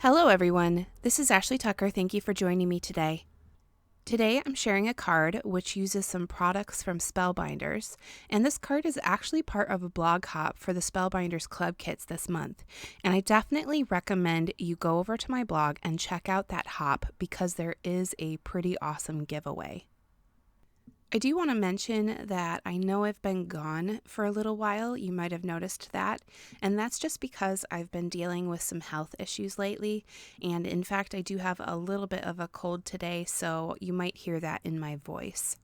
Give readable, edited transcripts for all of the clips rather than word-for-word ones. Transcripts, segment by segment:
Hello everyone, this is Ashley Tucker. Thank you for joining me today. Today I'm sharing a card which uses some products from Spellbinders, and this card is actually part of a blog hop for the Spellbinders Club kits this month, and I definitely recommend you go over to my blog and check out that hop because there is a pretty awesome giveaway. I do want to mention that I know I've been gone for a little while. You might have noticed that, and that's just because I've been dealing with some health issues lately, and in fact I do have a little bit of a cold today, so you might hear that in my voice.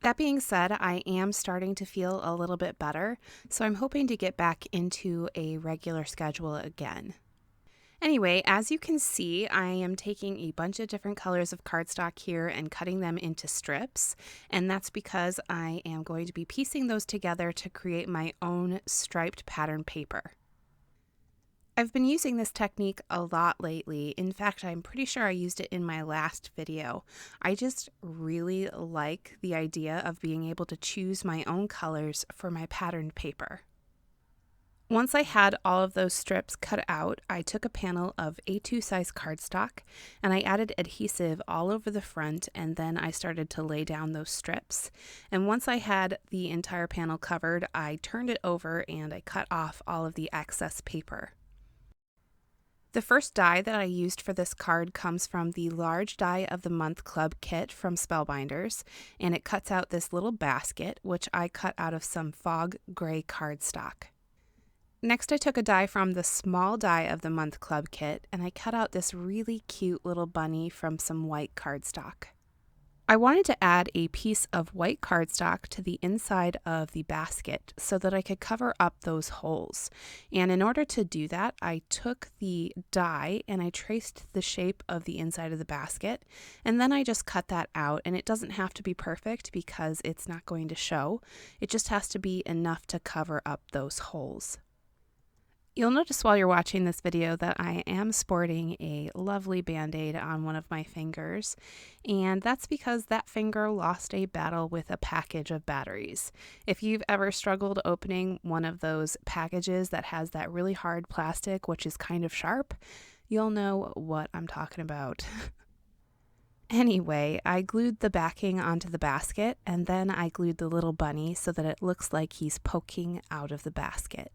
That being said, I am starting to feel a little bit better, so I'm hoping to get back into a regular schedule again. Anyway, as you can see, I am taking a bunch of different colors of cardstock here and cutting them into strips, and that's because I am going to be piecing those together to create my own striped pattern paper. I've been using this technique a lot lately. In fact, I'm pretty sure I used it in my last video. I just really like the idea of being able to choose my own colors for my patterned paper. Once I had all of those strips cut out, I took a panel of A2 size cardstock and I added adhesive all over the front, and then I started to lay down those strips. And once I had the entire panel covered, I turned it over and I cut off all of the excess paper. The first die that I used for this card comes from the Large Die of the Month Club kit from Spellbinders, and it cuts out this little basket, which I cut out of some fog gray cardstock. Next, I took a die from the Small Die of the Month Club kit, and I cut out this really cute little bunny from some white cardstock. I wanted to add a piece of white cardstock to the inside of the basket so that I could cover up those holes. And in order to do that, I took the die and I traced the shape of the inside of the basket, and then I just cut that out. And it doesn't have to be perfect because it's not going to show. It just has to be enough to cover up those holes. You'll notice while you're watching this video that I am sporting a lovely band-aid on one of my fingers, and that's because that finger lost a battle with a package of batteries. If you've ever struggled opening one of those packages that has that really hard plastic which is kind of sharp, you'll know what I'm talking about. Anyway, I glued the backing onto the basket, and then I glued the little bunny so that it looks like he's poking out of the basket.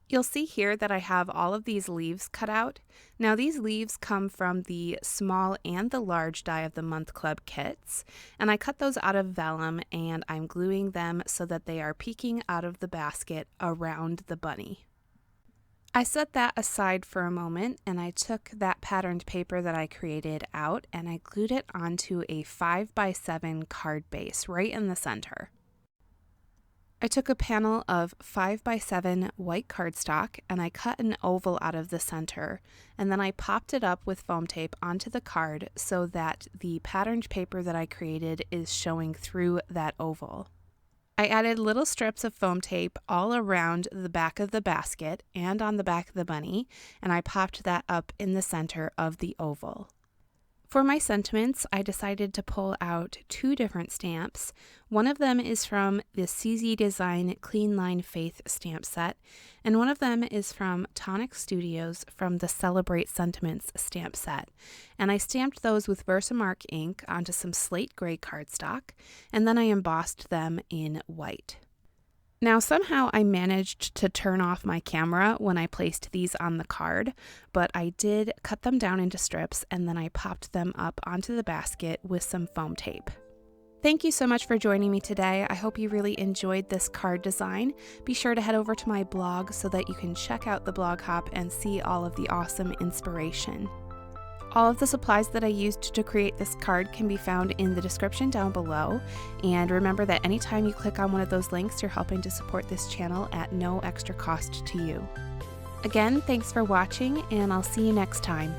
You'll see here that I have all of these leaves cut out. Now these leaves come from the Small and the Large Die of the Month Club kits, and I cut those out of vellum and I'm gluing them so that they are peeking out of the basket around the bunny. I set that aside for a moment and I took that patterned paper that I created out and I glued it onto a 5x7 card base right in the center. I took a panel of 5x7 white cardstock and I cut an oval out of the center, and then I popped it up with foam tape onto the card so that the patterned paper that I created is showing through that oval. I added little strips of foam tape all around the back of the basket and on the back of the bunny, and I popped that up in the center of the oval. For my sentiments, I decided to pull out two different stamps. One of them is from the CZ Design Clean Line Faith stamp set, and one of them is from Tonic Studios from the Celebrate Sentiments stamp set. And I stamped those with Versamark ink onto some slate gray cardstock, and then I embossed them in white. Now somehow I managed to turn off my camera when I placed these on the card, but I did cut them down into strips and then I popped them up onto the basket with some foam tape. Thank you so much for joining me today. I hope you really enjoyed this card design. Be sure to head over to my blog so that you can check out the blog hop and see all of the awesome inspiration. All of the supplies that I used to create this card can be found in the description down below, and remember that anytime you click on one of those links, you're helping to support this channel at no extra cost to you. Again, thanks for watching, and I'll see you next time.